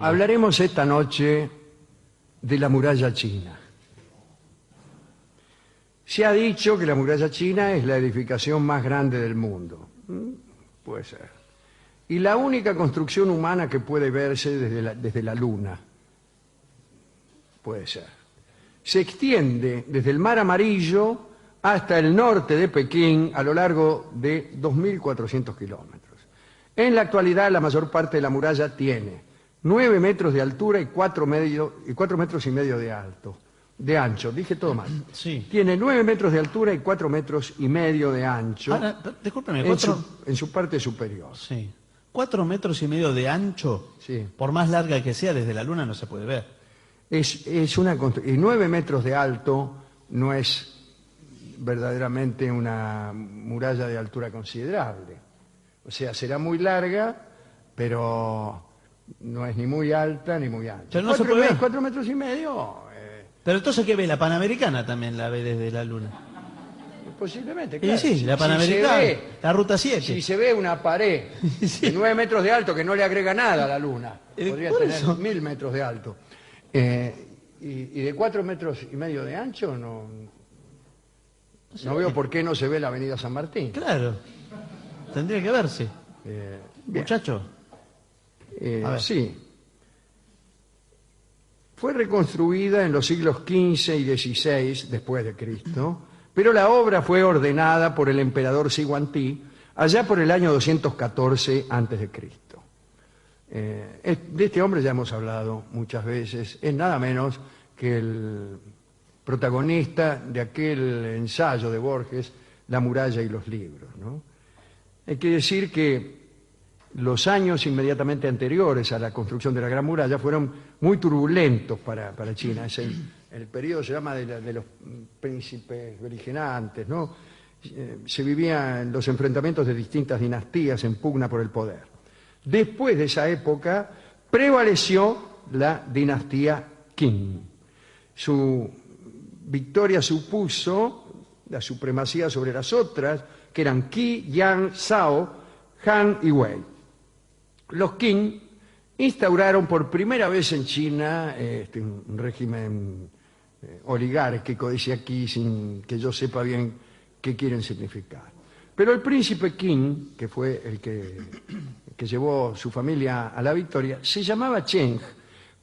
Hablaremos esta noche de la muralla china. Se ha dicho que la muralla china es la edificación más grande del mundo. Puede ser. Y la única construcción humana que puede verse desde la Luna. Puede ser. Se extiende desde el Mar Amarillo hasta el norte de Pekín a lo largo de 2.400 kilómetros. En la actualidad, la mayor parte de la muralla tiene 9 metros de altura y 4 metros y medio de ancho. Dije todo mal. Sí. Tiene 9 metros de altura y 4 metros y medio de ancho. Discúlpeme, en su parte superior. Sí. 4 metros y medio de ancho, Sí. por más larga que sea, desde la Luna no se puede ver. Y 9 metros de alto no es verdaderamente una muralla de altura considerable. O sea, será muy larga, pero no es ni muy alta ni muy ancha. Pero no se puede ver. 4 metros y medio, Pero entonces, ¿qué ve? La Panamericana también la ve desde la Luna. posiblemente, Y claro. sí, la Si Panamericana, se ve- la Ruta 7. Si se ve una pared Sí. de 9 metros de alto que no le agrega nada a la Luna, podría por tener eso. 1.000 metros de alto, y de 4 metros y medio de ancho, no veo por qué no se ve la Avenida San Martín. Claro, tendría que verse. Bien. Muchacho. A ver. Sí. Fue reconstruida en los siglos XV y XVI después de Cristo, pero la obra fue ordenada por el emperador Siguantí allá por el año 214 antes de Cristo. De este hombre ya hemos hablado muchas veces. Es nada menos que el protagonista de aquel ensayo de Borges, La muralla y los libros, ¿no? Hay que decir que los años inmediatamente anteriores a la construcción de la Gran Muralla fueron muy turbulentos para China. El periodo se llama de los príncipes beligerantes, ¿no? Se vivían los enfrentamientos de distintas dinastías en pugna por el poder. Después de esa época prevaleció la dinastía Qing. Su victoria supuso la supremacía sobre las otras, que eran Qi, Yang, Zhao, Han y Wei. Los Qing instauraron por primera vez en China un régimen oligárquico, dice aquí, sin que yo sepa bien qué quieren significar. Pero el príncipe Qing, que fue el que llevó su familia a la victoria, se llamaba Cheng,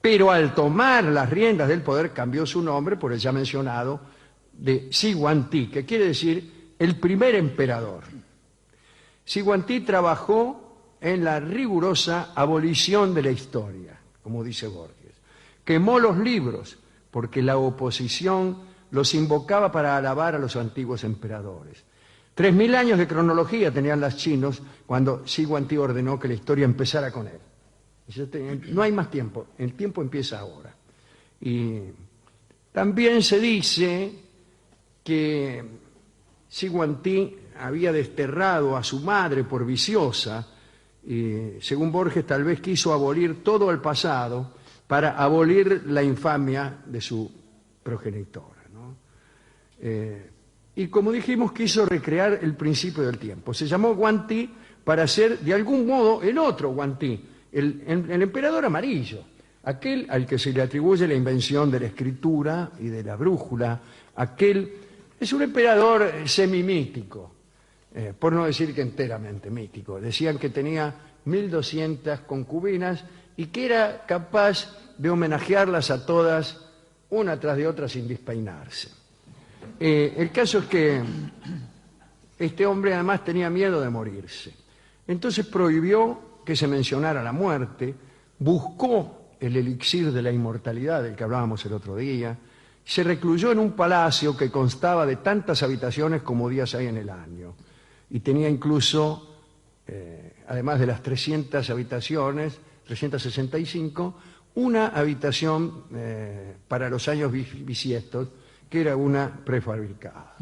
pero al tomar las riendas del poder cambió su nombre por el ya mencionado de Siguantí, que quiere decir el primer emperador. Siguantí trabajó en la rigurosa abolición de la historia, como dice Borges. Quemó los libros porque la oposición los invocaba para alabar a los antiguos emperadores. 3.000 años de cronología tenían los chinos cuando Siguantí ordenó que la historia empezara con él. No hay más tiempo, el tiempo empieza ahora. Y también se dice que Siguantí había desterrado a su madre por viciosa, y según Borges tal vez quiso abolir todo el pasado para abolir la infamia de su progenitora, ¿no? Y como dijimos, quiso recrear el principio del tiempo. Se llamó Guantí para ser de algún modo el otro Guantí, el emperador amarillo, aquel al que se le atribuye la invención de la escritura y de la brújula. Es un emperador semimítico, por no decir que enteramente mítico. Decían que tenía 1.200 concubinas y que era capaz de homenajearlas a todas, una tras de otra, sin despeinarse. El caso es que este hombre además tenía miedo de morirse. Entonces prohibió que se mencionara la muerte, buscó el elixir de la inmortalidad del que hablábamos el otro día, se recluyó en un palacio que constaba de tantas habitaciones como días hay en el año. Y tenía incluso, además de las 300 habitaciones, 365, una habitación para los años bisiestos, que era una prefabricada.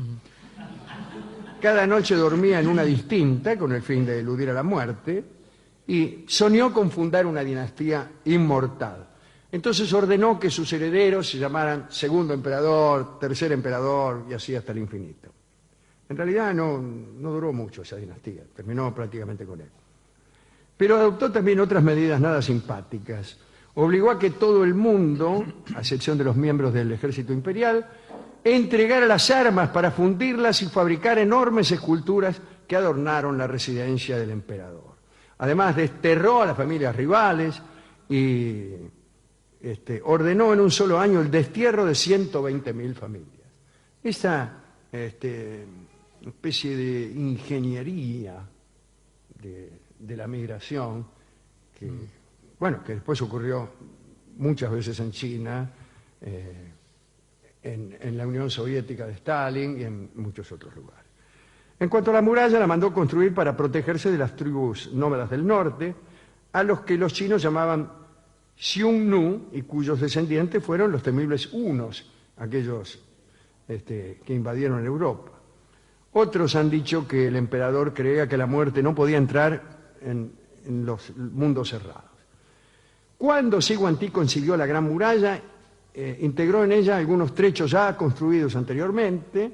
Cada noche dormía en una distinta, con el fin de eludir a la muerte, y soñó con fundar una dinastía inmortal. Entonces ordenó que sus herederos se llamaran segundo emperador, tercer emperador, y así hasta el infinito. En realidad no duró mucho esa dinastía, terminó prácticamente con él. Pero adoptó también otras medidas nada simpáticas. obligó a que todo el mundo, a excepción de los miembros del ejército imperial, entregara las armas para fundirlas y fabricar enormes esculturas que adornaron la residencia del emperador. Además, desterró a las familias rivales y ordenó en un solo año el destierro de 120.000 familias. Esta especie de ingeniería de la migración, que después ocurrió muchas veces en China, en la Unión Soviética de Stalin y en muchos otros lugares. En cuanto a la muralla, la mandó construir para protegerse de las tribus nómadas del norte, a los que los chinos llamaban Xiongnu, y cuyos descendientes fueron los temibles hunos, aquellos que invadieron Europa. Otros han dicho que el emperador creía que la muerte no podía entrar en los mundos cerrados. Cuando Zhiguangti consiguió la Gran Muralla, integró en ella algunos trechos ya construidos anteriormente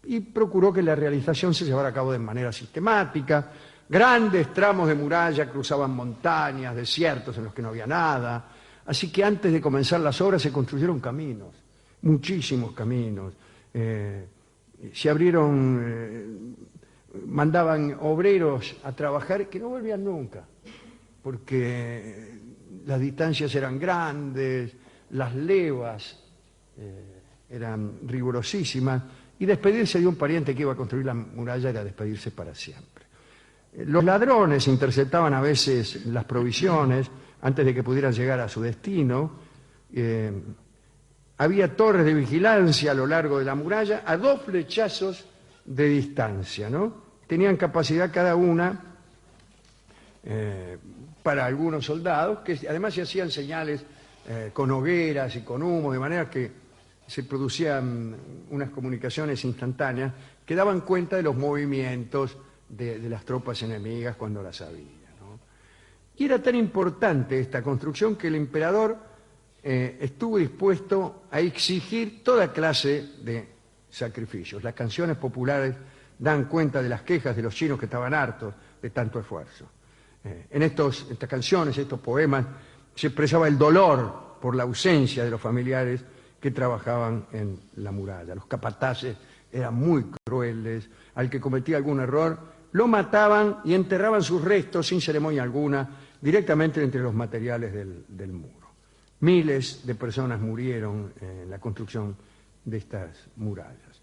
y procuró que la realización se llevara a cabo de manera sistemática. Grandes tramos de muralla cruzaban montañas, desiertos en los que no había nada. Así que antes de comenzar las obras se construyeron caminos, muchísimos caminos. Se abrieron, mandaban obreros a trabajar que no volvían nunca, porque las distancias eran grandes, las levas eran rigurosísimas, y despedirse de un pariente que iba a construir la muralla era despedirse para siempre. Los ladrones interceptaban a veces las provisiones antes de que pudieran llegar a su destino. Había torres de vigilancia a lo largo de la muralla a 2 flechazos de distancia, ¿no? Tenían capacidad cada una para algunos soldados, que además se hacían señales con hogueras y con humo, de manera que se producían unas comunicaciones instantáneas que daban cuenta de los movimientos de las tropas enemigas cuando las había, ¿no? Y era tan importante esta construcción que el emperador estuvo dispuesto a exigir toda clase de sacrificios. Las canciones populares dan cuenta de las quejas de los chinos que estaban hartos de tanto esfuerzo. En estas canciones, estos poemas, se expresaba el dolor por la ausencia de los familiares que trabajaban en la muralla. Los capataces eran muy crueles, al que cometía algún error lo mataban y enterraban sus restos sin ceremonia alguna directamente entre los materiales del muro. Miles de personas murieron en la construcción de estas murallas.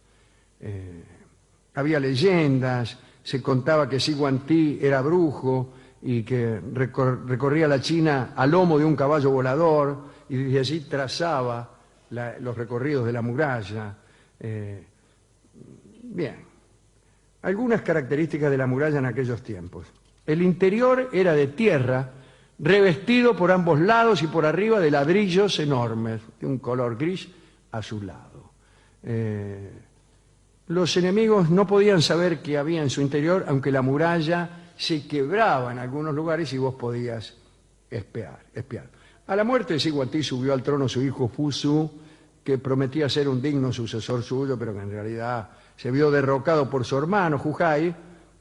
Había leyendas, se contaba que Zhiguangti era brujo y que recorría la China a lomo de un caballo volador y desde allí trazaba los recorridos de la muralla. Bien, algunas características de la muralla en aquellos tiempos. El interior era de tierra, revestido por ambos lados y por arriba de ladrillos enormes, de un color gris azulado. Los enemigos no podían saber qué había en su interior, aunque la muralla se quebraba en algunos lugares y vos podías espiar. A la muerte de Zhiguangti subió al trono su hijo Fusu, que prometía ser un digno sucesor suyo, pero que en realidad se vio derrocado por su hermano Hujai,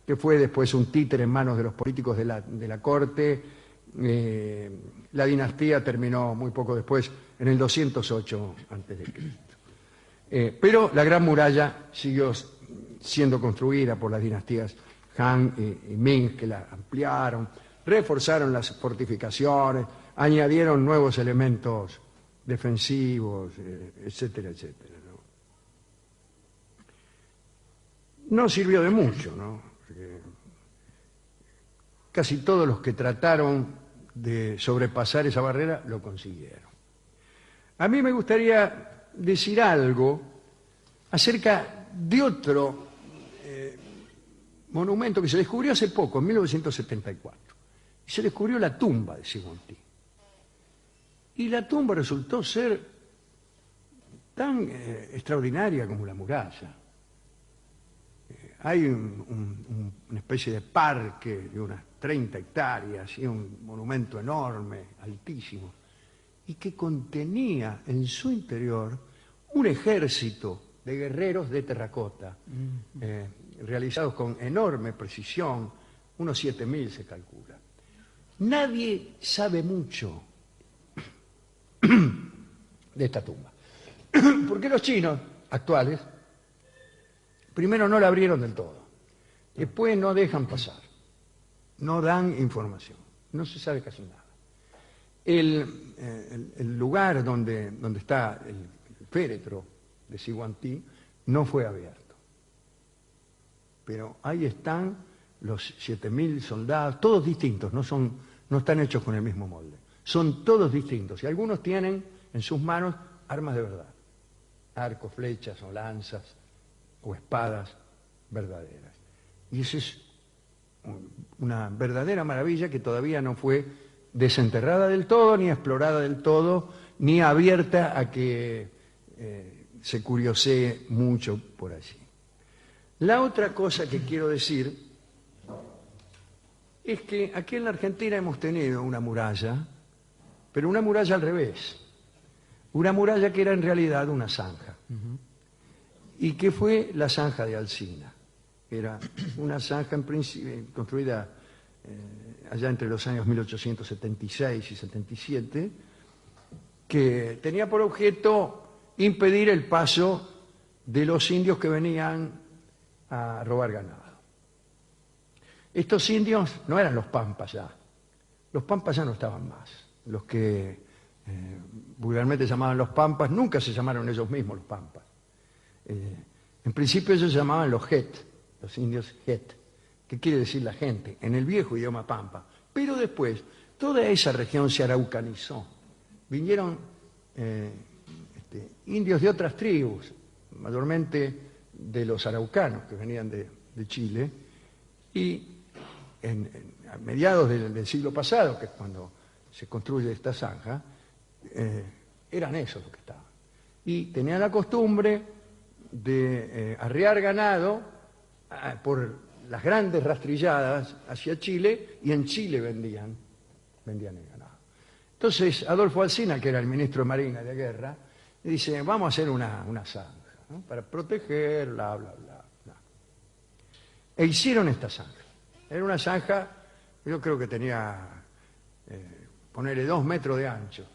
que fue después un títere en manos de los políticos de la corte. La dinastía terminó muy poco después, en el 208 a.C. Pero la Gran Muralla siguió siendo construida por las dinastías Han y Ming, que la ampliaron, reforzaron las fortificaciones, añadieron nuevos elementos defensivos, etcétera, etcétera, ¿no? No sirvió de mucho, ¿no? Porque casi todos los que trataron de sobrepasar esa barrera lo consiguieron. A mí me gustaría decir algo acerca de otro monumento que se descubrió hace poco, en 1974. Se descubrió la tumba de Zhiguangti. Y la tumba resultó ser tan extraordinaria como la muralla. Hay una especie de parque de unas 30 hectáreas y un monumento enorme, altísimo, y que contenía en su interior un ejército de guerreros de terracota, realizados con enorme precisión, unos 7.000 se calcula. Nadie sabe mucho de esta tumba. Porque los chinos actuales, primero no la abrieron del todo, después no dejan pasar, no dan información, no se sabe casi nada. El lugar donde está el féretro de Siguantí no fue abierto, pero ahí están los 7.000 soldados, todos distintos, no están hechos con el mismo molde, son todos distintos y algunos tienen en sus manos armas de verdad, arcos, flechas o lanzas o espadas verdaderas. Y eso es una verdadera maravilla que todavía no fue desenterrada del todo, ni explorada del todo, ni abierta a que se curiosee mucho por allí. La otra cosa que quiero decir es que aquí en la Argentina hemos tenido una muralla, pero una muralla al revés. Una muralla que era en realidad una zanja. Y que fue la zanja de Alsina. Era una zanja en principio construida allá entre los años 1876 y 77, que tenía por objeto impedir el paso de los indios que venían a robar ganado. Estos indios no eran los pampas ya. Los pampas ya no estaban más. Los que vulgarmente llamaban los pampas, nunca se llamaron ellos mismos los pampas. En principio ellos se llamaban los Het, los indios Het, que quiere decir la gente, en el viejo idioma pampa. Pero después, toda esa región se araucanizó. Vinieron indios de otras tribus, mayormente de los araucanos, que venían de Chile, y a mediados del siglo pasado, que es cuando se construye esta zanja, eran esos los que estaban. Y tenían la costumbre de arriar ganado por las grandes rastrilladas hacia Chile, y en Chile vendían el ganado. Entonces Adolfo Alsina, que era el ministro de Marina y de Guerra, dice, vamos a hacer una zanja, ¿no?, para proteger, bla, bla, bla, bla. E hicieron esta zanja. Era una zanja, yo creo que tenía, ponerle 2 metros de ancho,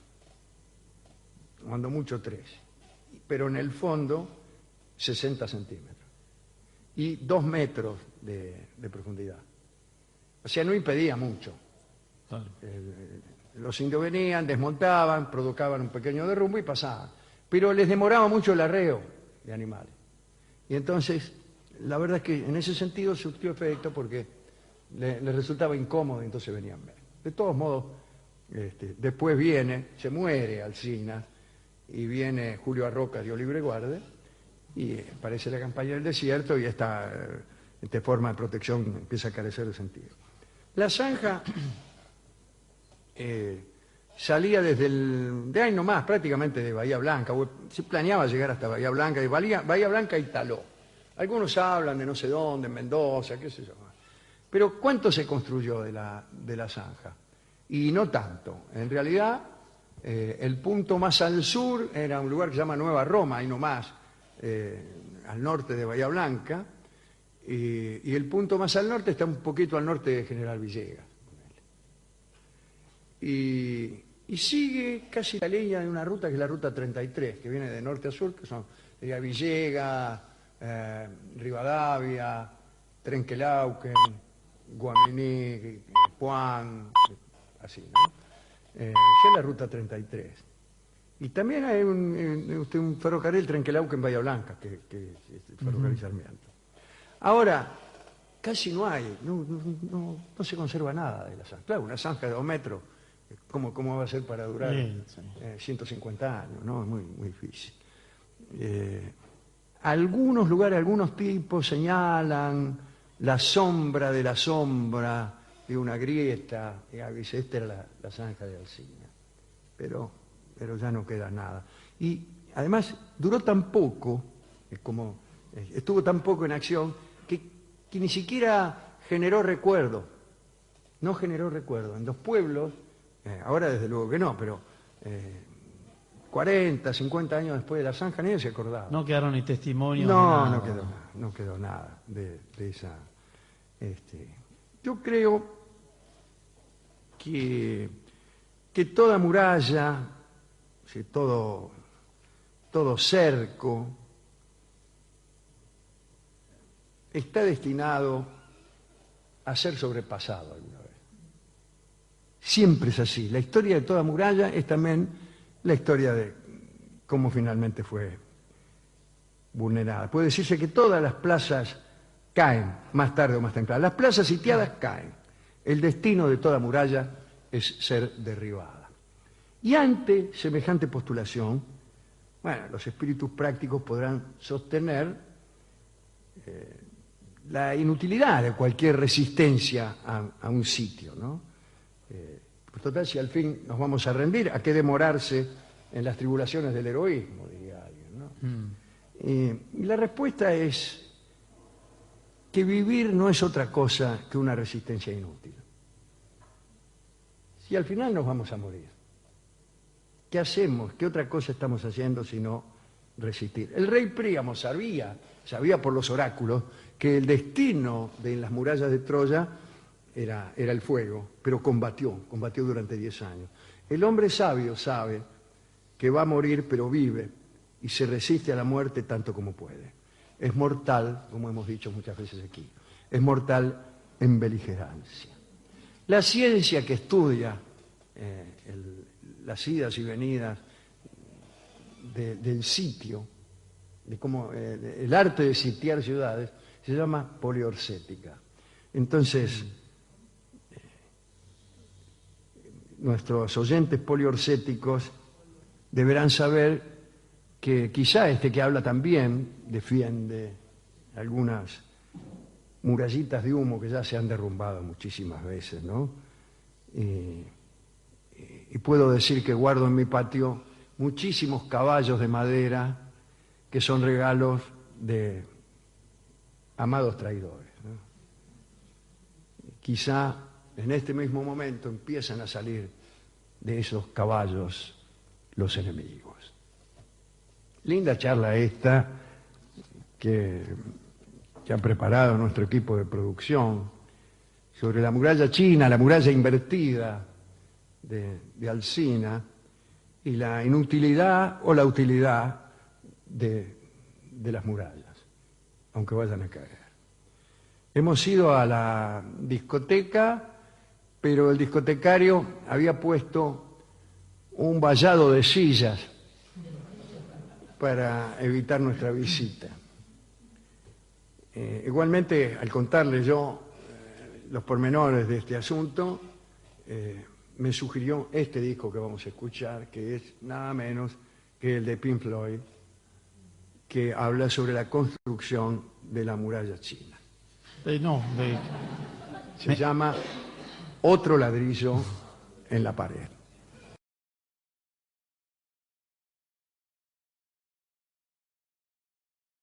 cuando mucho 3, pero en el fondo 60 centímetros y 2 metros de profundidad. O sea, no impedía mucho. Claro. Los indios venían, desmontaban, provocaban un pequeño derrumbe y pasaban. Pero les demoraba mucho el arreo de animales. Y entonces, la verdad es que en ese sentido surtió efecto porque les resultaba incómodo y entonces venían ver. De todos modos, después se muere Alsina, y viene Julio Arroca de Olibre Guarde, y aparece la campaña del desierto y esta forma de protección empieza a carecer de sentido. La zanja salía de ahí nomás, prácticamente de Bahía Blanca, se planeaba llegar hasta Bahía Blanca, de Bahía Blanca y Taló. Algunos hablan de no sé dónde, en Mendoza, qué sé yo. Pero ¿cuánto se construyó de la zanja? Y no tanto. En realidad, el punto más al sur era un lugar que se llama Nueva Roma, ahí nomás, al norte de Bahía Blanca, y el punto más al norte está un poquito al norte de General Villegas. Y sigue casi la línea de una ruta que es la ruta 33, que viene de norte a sur, que son Villegas, Rivadavia, Trenquelauquen, Guaminí, Puan, así, ¿no? Esa es la ruta 33. Y también hay un ferrocarril Trenquelauquen en Bahía Blanca, que es el ferrocarril Sarmiento. Ahora, casi no hay, no se conserva nada de la zanja. Claro, una zanja de 2 metros, ¿cómo va a ser para durar 150 años? ¿No? Es muy, muy difícil. Algunos lugares, algunos tipos señalan la sombra de la sombra de una grieta, y dice, esta era la zanja de Alsina, pero ya no queda nada. Y además duró tan poco, estuvo tan poco en acción, que ni siquiera generó recuerdo. No generó recuerdo. En los pueblos, ahora desde luego que no, pero 40, 50 años después de la zanja nadie se acordaba. No quedaron ni testimonios. No, no quedó nada de esa. Yo creo que toda muralla, sí, todo cerco, está destinado a ser sobrepasado alguna vez. Siempre es así. La historia de toda muralla es también la historia de cómo finalmente fue vulnerada. Puede decirse que todas las plazas caen, más tarde o más temprano. Las plazas sitiadas caen. El destino de toda muralla es ser derribada. Y ante semejante postulación, bueno, los espíritus prácticos podrán sostener la inutilidad de cualquier resistencia a un sitio, ¿no? Pues total, si al fin nos vamos a rendir, ¿a qué demorarse en las tribulaciones del heroísmo?, diría alguien, ¿no? Y la respuesta es que vivir no es otra cosa que una resistencia inútil. Si al final nos vamos a morir, ¿qué hacemos? ¿Qué otra cosa estamos haciendo sino resistir? El rey Príamo sabía por los oráculos que el destino de las murallas de Troya era el fuego, pero combatió durante 10 años. El hombre sabio sabe que va a morir, pero vive y se resiste a la muerte tanto como puede. Es mortal, como hemos dicho muchas veces aquí, es mortal en beligerancia. La ciencia que estudia las idas y venidas del sitio, de cómo el arte de sitiar ciudades, se llama poliorcética. Entonces, nuestros oyentes poliorcéticos deberán saber que quizá este que habla también defiende algunas murallitas de humo que ya se han derrumbado muchísimas veces, ¿no? Y puedo decir que guardo en mi patio muchísimos caballos de madera que son regalos de amados traidores, ¿no? Quizá en este mismo momento empiezan a salir de esos caballos los enemigos. Linda charla esta que ha preparado nuestro equipo de producción sobre la muralla china, la muralla invertida de Alcina, y la inutilidad o la utilidad de las murallas, aunque vayan a caer. Hemos ido a la discoteca, pero el discotecario había puesto un vallado de sillas para evitar nuestra visita. Igualmente, al contarle yo los pormenores de este asunto, me sugirió este disco que vamos a escuchar, que es nada menos que el de Pink Floyd, que habla sobre la construcción de la muralla china. Se llama Otro ladrillo en la pared.